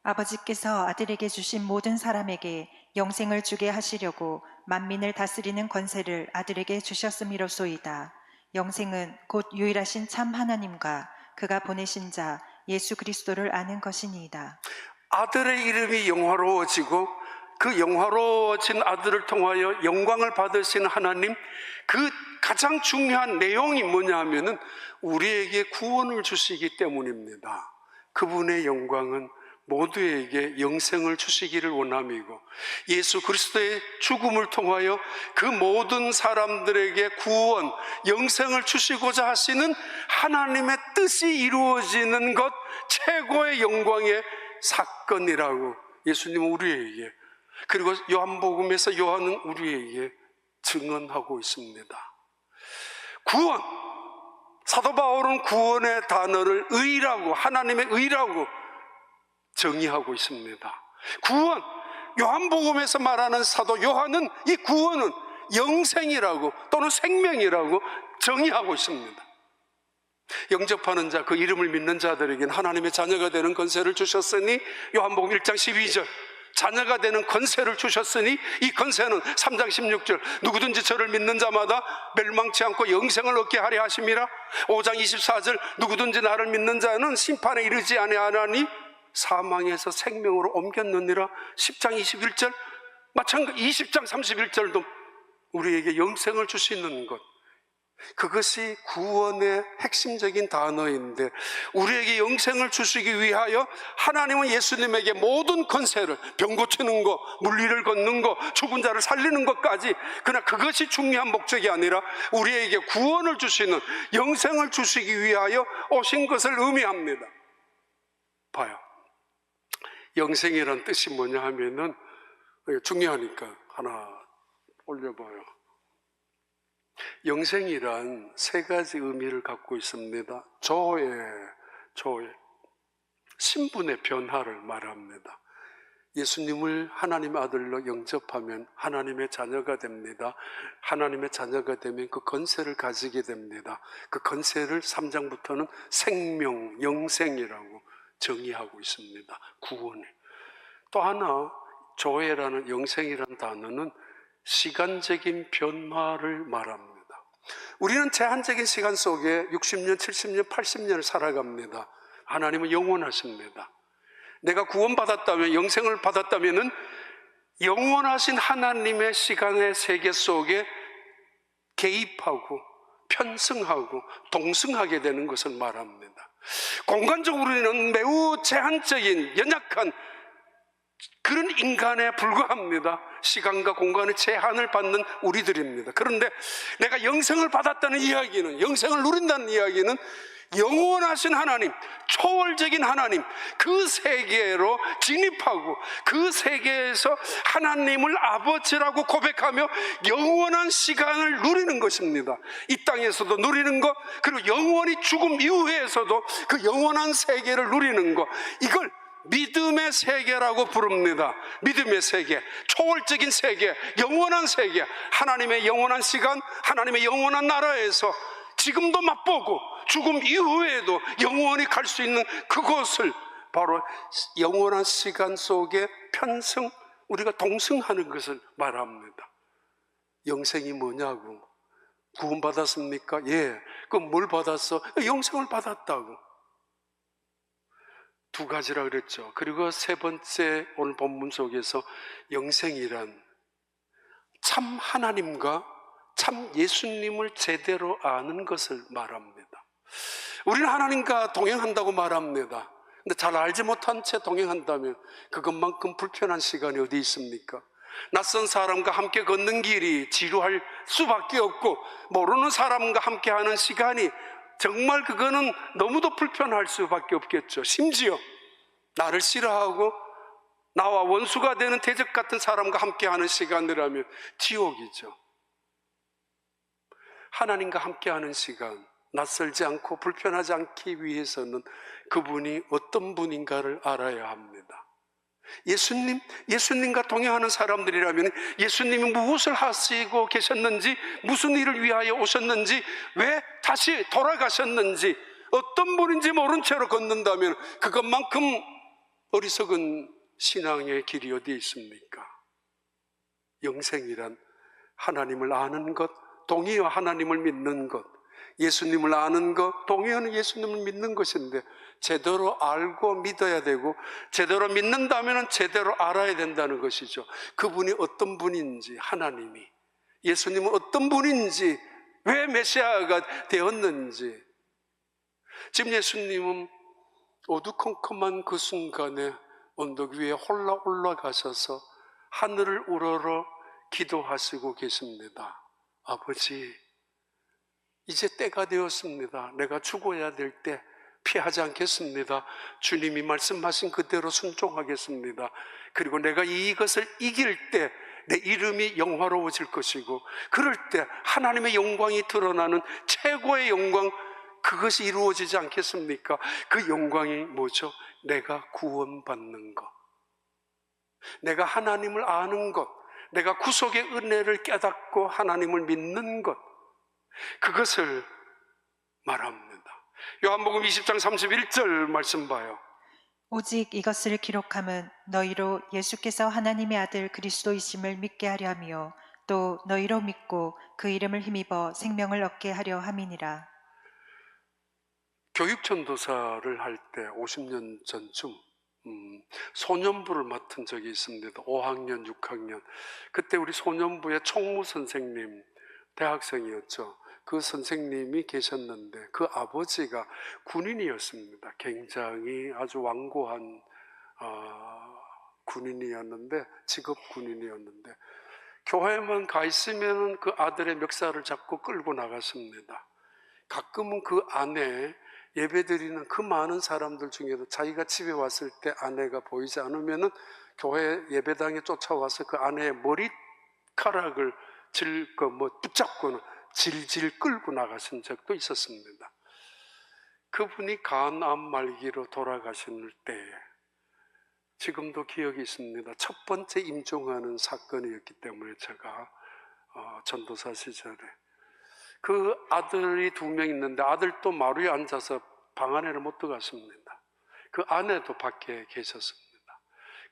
B: 아버지께서 아들에게 주신 모든 사람에게 영생을 주게 하시려고 만민을 다스리는 권세를 아들에게 주셨음이로소이다. 영생은 곧 유일하신 참 하나님과 그가 보내신 자 예수 그리스도를 아는 것이니이다.
A: 아들의 이름이 영화로워지고 그 영화로워진 아들을 통하여 영광을 받으신 하나님, 그 가장 중요한 내용이 뭐냐 하면은 우리에게 구원을 주시기 때문입니다. 그분의 영광은 모두에게 영생을 주시기를 원함이고 예수 그리스도의 죽음을 통하여 그 모든 사람들에게 구원, 영생을 주시고자 하시는 하나님의 뜻이 이루어지는 것 최고의 영광의 사건이라고 예수님은 우리에게, 그리고 요한복음에서 요한은 우리에게 증언하고 있습니다. 구원, 사도 바울은 구원의 단어를 의라고, 하나님의 의라고 정의하고 있습니다. 구원, 요한복음에서 말하는 사도 요한은 이 구원은 영생이라고 또는 생명이라고 정의하고 있습니다. 영접하는 자, 그 이름을 믿는 자들에게는 하나님의 자녀가 되는 권세를 주셨으니 요한복음 1장 12절 자녀가 되는 권세를 주셨으니 이 권세는 3장 16절 누구든지 저를 믿는 자마다 멸망치 않고 영생을 얻게 하려 하심이라. 5장 24절 누구든지 나를 믿는 자는 심판에 이르지 아니하나니 사망에서 생명으로 옮겼느니라. 10장 21절 마찬가지 20장 31절도 우리에게 영생을 주시는 것, 그것이 구원의 핵심적인 단어인데, 우리에게 영생을 주시기 위하여 하나님은 예수님에게 모든 권세를, 병 고치는 것, 물리를 걷는 것, 죽은 자를 살리는 것까지, 그러나 그것이 중요한 목적이 아니라 우리에게 구원을 주시는, 영생을 주시기 위하여 오신 것을 의미합니다. 봐요, 영생이란 뜻이 뭐냐 하면은, 중요하니까 하나 올려봐요. 영생이란 세 가지 의미를 갖고 있습니다. 조의 신분의 변화를 말합니다. 예수님을 하나님의 아들로 영접하면 하나님의 자녀가 됩니다. 하나님의 자녀가 되면 그 권세를 가지게 됩니다. 그 권세를 3장부터는 생명, 영생이라고 정의하고 있습니다. 구원에. 또 하나, 조회라는, 영생이라는 단어는 시간적인 변화를 말합니다. 우리는 제한적인 시간 속에 60년, 70년, 80년을 살아갑니다. 하나님은 영원하십니다. 내가 구원받았다면, 영생을 받았다면 영원하신 하나님의 시간의 세계 속에 개입하고 편승하고 동승하게 되는 것을 말합니다. 공간적으로는 매우 제한적인 연약한 그런 인간에 불과합니다. 시간과 공간의 제한을 받는 우리들입니다. 그런데 내가 영생을 받았다는 이야기는, 영생을 누린다는 이야기는 영원하신 하나님, 초월적인 하나님, 그 세계로 진입하고 그 세계에서 하나님을 아버지라고 고백하며 영원한 시간을 누리는 것입니다. 이 땅에서도 누리는 것, 그리고 영원히 죽음 이후에서도 그 영원한 세계를 누리는 것, 이걸 믿음의 세계라고 부릅니다. 믿음의 세계, 초월적인 세계, 영원한 세계, 하나님의 영원한 시간, 하나님의 영원한 나라에서 지금도 맛보고 죽음 이후에도 영원히 갈 수 있는 그곳을 바로 영원한 시간 속에 편승, 우리가 동승하는 것을 말합니다. 영생이 뭐냐고, 구원받았습니까? 예. 그럼 뭘 받았어? 영생을 받았다고. 두 가지라 그랬죠. 그리고 세 번째, 오늘 본문 속에서 영생이란 참 하나님과 참 예수님을 제대로 아는 것을 말합니다. 우리는 하나님과 동행한다고 말합니다. 근데 잘 알지 못한 채 동행한다면 그것만큼 불편한 시간이 어디 있습니까? 낯선 사람과 함께 걷는 길이 지루할 수밖에 없고, 모르는 사람과 함께 하는 시간이 정말 그거는 너무도 불편할 수밖에 없겠죠. 심지어 나를 싫어하고 나와 원수가 되는 대적 같은 사람과 함께하는 시간이라면 지옥이죠. 하나님과 함께하는 시간, 낯설지 않고 불편하지 않기 위해서는 그분이 어떤 분인가를 알아야 합니다. 예수님과 동행하는 사람들이라면 예수님이 무엇을 하시고 계셨는지, 무슨 일을 위하여 오셨는지, 왜 다시 돌아가셨는지, 어떤 분인지 모른 채로 걷는다면 그것만큼 어리석은 신앙의 길이 어디에 있습니까? 영생이란 하나님을 아는 것, 동의와 하나님을 믿는 것, 예수님을 아는 것, 동의하는 예수님을 믿는 것인데, 제대로 알고 믿어야 되고, 제대로 믿는다면 제대로 알아야 된다는 것이죠. 그분이 어떤 분인지, 하나님이, 예수님은 어떤 분인지, 왜 메시아가 되었는지. 지금 예수님은 어두컴컴한 그 순간에 언덕 위에 홀라 올라가셔서 하늘을 우러러 기도하시고 계십니다. 아버지, 이제 때가 되었습니다. 내가 죽어야 될 때 피하지 않겠습니다. 주님이 말씀하신 그대로 순종하겠습니다. 그리고 내가 이것을 이길 때 내 이름이 영화로워질 것이고, 그럴 때 하나님의 영광이 드러나는 최고의 영광, 그것이 이루어지지 않겠습니까? 그 영광이 뭐죠? 내가 구원받는 것, 내가 하나님을 아는 것, 내가 구속의 은혜를 깨닫고 하나님을 믿는 것, 그것을 말합니다. 요한복음 20장 31절 말씀 봐요.
B: 오직 이것을 기록함은 너희로 예수께서 하나님의 아들 그리스도이심을 믿게 하려 함이요 또 너희로 믿고 그 이름을 힘입어 생명을 얻게 하려 함이니라.
A: 교육전도사를 할 때 50년 전쯤 소년부를 맡은 적이 있습니다. 5학년, 6학년. 그때 우리 소년부의 총무 선생님, 대학생이었죠. 그 선생님이 계셨는데 그 아버지가 군인이었습니다. 굉장히 아주 완고한 군인이었는데, 직업 군인이었는데, 교회만 가 있으면 그 아들의 멱살을 잡고 끌고 나갔습니다. 가끔은 그 아내, 예배드리는 그 많은 사람들 중에도 자기가 집에 왔을 때 아내가 보이지 않으면은 교회 예배당에 쫓아와서 그 아내의 머리카락을 붙잡고는 질질 끌고 나가신 적도 있었습니다. 그분이 간암 말기로 돌아가신 때에 지금도 기억이 있습니다. 첫 번째 임종하는 사건이었기 때문에 제가 전도사 시절에 그 아들이 2명 있는데 아들도 마루에 앉아서 방 안에를 못 들어갔습니다. 그 아내도 밖에 계셨습니다.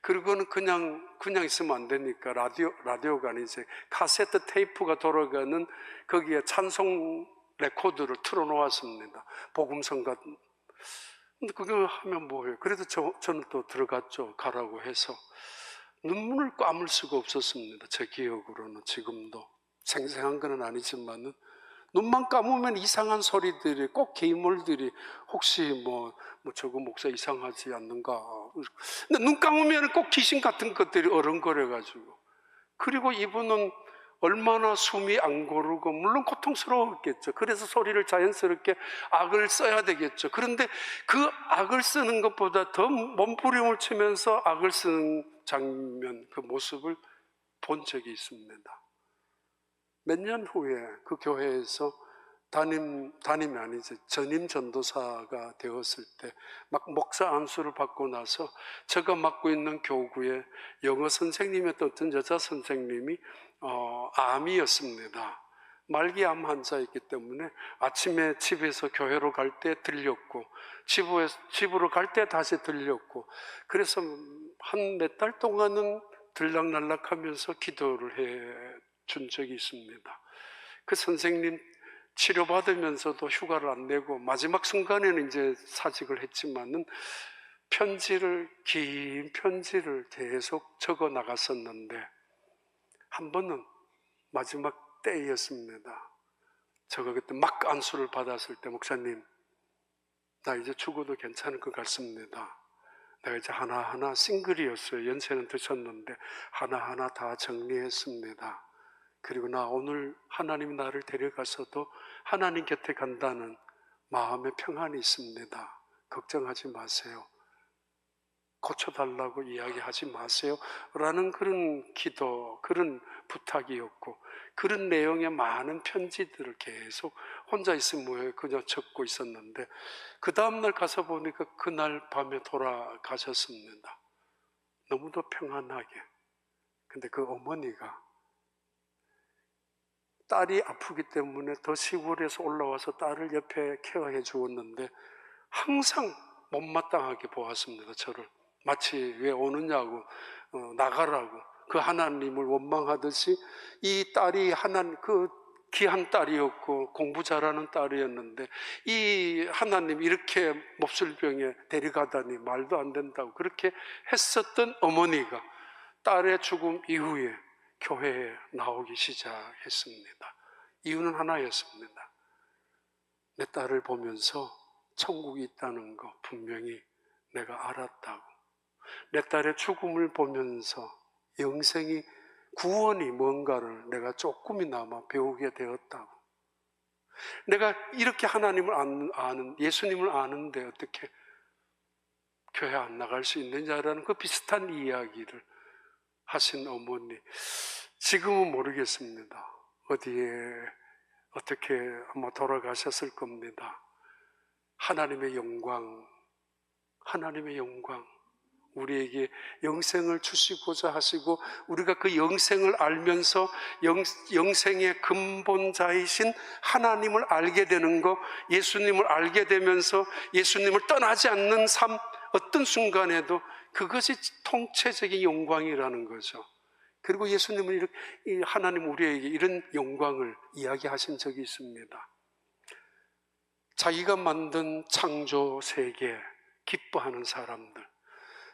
A: 그리고는 그냥 있으면 안 되니까 라디오가 아니지 카세트 테이프가 돌아가는 거기에 찬송 레코드를 틀어놓았습니다. 복음성 같은. 근데 그거 하면 뭐예요? 그래도 저는 또 들어갔죠. 가라고 해서. 눈물을 감을 수가 없었습니다. 제 기억으로는 지금도. 생생한 건 아니지만은 눈만 감으면 이상한 소리들이, 꼭 개인물들이 혹시 저거 목사 이상하지 않는가. 근데 눈 감으면 꼭 귀신 같은 것들이 어른거려가지고. 그리고 이분은 얼마나 숨이 안 고르고, 물론 고통스러웠겠죠. 그래서 소리를 자연스럽게 악을 써야 되겠죠. 그런데 그 악을 쓰는 것보다 더 몸부림을 치면서 악을 쓰는 장면, 그 모습을 본 적이 있습니다. 몇 년 후에 그 교회에서 담임이 아니지 전임 전도사가 되었을 때 막 목사 안수를 받고 나서 제가 맡고 있는 교구에 영어 선생님이었던 어떤 여자 선생님이 암이었습니다. 말기암 환자였기 때문에 아침에 집에서 교회로 갈 때 들렸고 집으로 갈 때 다시 들렸고, 그래서 한 몇 달 동안은 들락날락하면서 기도를 해 준 적이 있습니다. 그 선생님 치료받으면서도 휴가를 안 내고 마지막 순간에는 이제 사직을 했지만은 긴 편지를 계속 적어 나갔었는데, 한 번은 마지막 때였습니다. 제가 그때 막 안수를 받았을 때, 목사님, 나 이제 죽어도 괜찮을 것 같습니다. 내가 이제 하나하나 싱글이었어요. 연세는 드셨는데 하나하나 다 정리했습니다. 그리고 나 오늘 하나님이 나를 데려가서도 하나님 곁에 간다는 마음의 평안이 있습니다. 걱정하지 마세요. 고쳐달라고 이야기하지 마세요. 라는 그런 기도, 그런 부탁이었고, 그런 내용의 많은 편지들을 계속 혼자 있으면 그냥 적고 있었는데, 그 다음날 가서 보니까 그날 밤에 돌아가셨습니다. 너무도 평안하게. 근데 그 어머니가 딸이 아프기 때문에 더 시골에서 올라와서 딸을 옆에 케어해 주었는데 항상 못마땅하게 보았습니다. 저를 마치 왜 오느냐고, 나가라고, 그 하나님을 원망하듯이. 이 딸이 그 귀한 딸이었고 공부 잘하는 딸이었는데 이 하나님 이렇게 몹쓸병에 데려가다니 말도 안 된다고 그렇게 했었던 어머니가 딸의 죽음 이후에 교회에 나오기 시작했습니다. 이유는 하나였습니다. 내 딸을 보면서 천국이 있다는 거 분명히 내가 알았다고. 내 딸의 죽음을 보면서 영생이, 구원이 뭔가를 내가 조금이나마 배우게 되었다고. 내가 이렇게 하나님을 아는, 예수님을 아는데 어떻게 교회 안 나갈 수 있느냐라는 그 비슷한 이야기를 하신 어머니. 지금은 모르겠습니다. 어디에 어떻게 아마 돌아가셨을 겁니다. 하나님의 영광, 우리에게 영생을 주시고자 하시고, 우리가 그 영생을 알면서 영생의 근본자이신 하나님을 알게 되는 것, 예수님을 알게 되면서 예수님을 떠나지 않는 삶, 어떤 순간에도 그것이 통체적인 영광이라는 거죠. 그리고 예수님은 하나님 우리에게 이런 영광을 이야기하신 적이 있습니다. 자기가 만든 창조 세계 기뻐하는 사람들,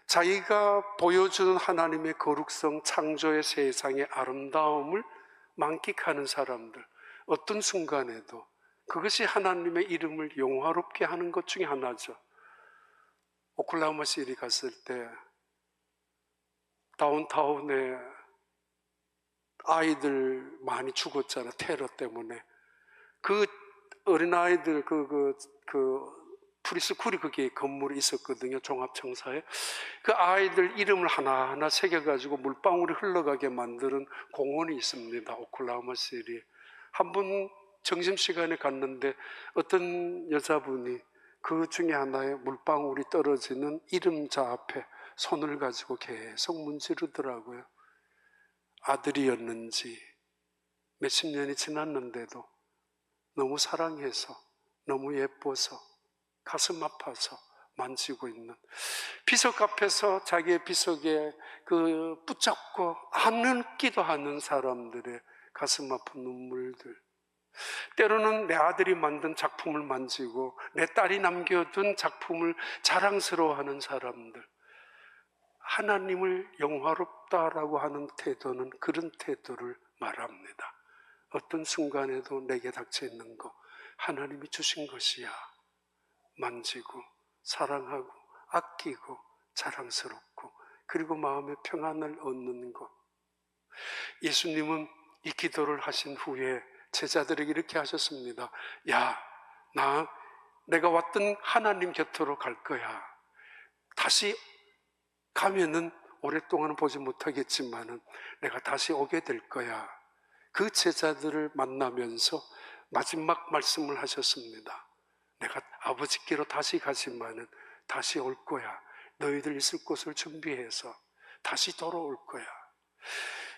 A: 자기가 보여주는 하나님의 거룩성, 창조의 세상의 아름다움을 만끽하는 사람들, 어떤 순간에도 그것이 하나님의 이름을 영화롭게 하는 것 중에 하나죠. 오클라호마 시티 갔을 때 다운타운에 아이들 많이 죽었잖아, 테러 때문에. 그 어린아이들 프리스쿨이 거기에 건물이 있었거든요, 종합청사에. 그 아이들 이름을 하나하나 새겨가지고 물방울이 흘러가게 만드는 공원이 있습니다, 오클라호마 시티에. 한 번 점심시간에 갔는데 어떤 여자분이 그 중에 하나에 물방울이 떨어지는 이름자 앞에 손을 가지고 계속 문지르더라고요. 아들이었는지 몇십 년이 지났는데도 너무 사랑해서, 너무 예뻐서, 가슴 아파서 만지고 있는, 비석 앞에서 자기의 비석에 붙잡고 안기도 하는 사람들의 가슴 아픈 눈물들. 때로는 내 아들이 만든 작품을 만지고 내 딸이 남겨둔 작품을 자랑스러워하는 사람들. 하나님을 영화롭다라고 하는 태도는 그런 태도를 말합니다. 어떤 순간에도 내게 닥쳐 있는 거 하나님이 주신 것이야. 만지고 사랑하고 아끼고 자랑스럽고, 그리고 마음의 평안을 얻는 것. 예수님은 이 기도를 하신 후에 제자들에게 이렇게 하셨습니다. 야, 내가 왔던 하나님 곁으로 갈 거야. 다시 가면은 오랫동안은 보지 못하겠지만은 내가 다시 오게 될 거야. 그 제자들을 만나면서 마지막 말씀을 하셨습니다. 내가 아버지께로 다시 가지만은 다시 올 거야. 너희들 있을 곳을 준비해서 다시 돌아올 거야.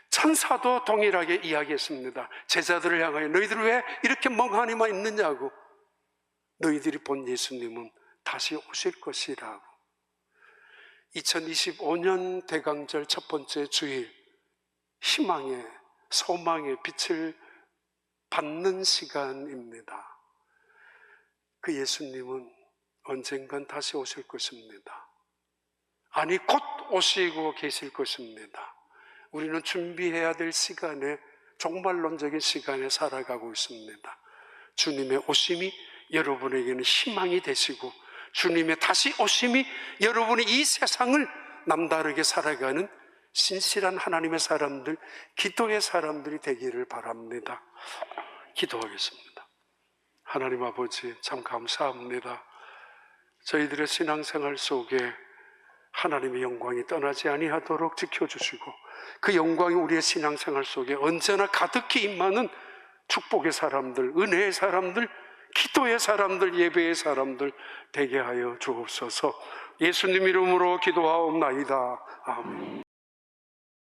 A: 천사도 동일하게 이야기했습니다. 제자들을 향하여 너희들 왜 이렇게 멍하니만 있느냐고. 너희들이 본 예수님은 다시 오실 것이라고. 2025년 대강절 첫 번째 주일, 희망의, 소망의 빛을 받는 시간입니다. 그 예수님은 언젠간 다시 오실 것입니다. 아니, 곧 오시고 계실 것입니다. 우리는 준비해야 될 시간에, 종말론적인 시간에 살아가고 있습니다. 주님의 오심이 여러분에게는 희망이 되시고, 주님의 다시 오심이 여러분이 이 세상을 남다르게 살아가는 신실한 하나님의 사람들, 기도의 사람들이 되기를 바랍니다. 기도하겠습니다. 하나님 아버지, 참 감사합니다. 저희들의 신앙생활 속에 하나님의 영광이 떠나지 아니하도록 지켜주시고, 그 영광이 우리의 신앙생활 속에 언제나 가득히 임하는 축복의 사람들, 은혜의 사람들, 기도의 사람들, 예배의 사람들 되게 하여 주옵소서. 예수님 이름으로 기도하옵나이다. 아멘.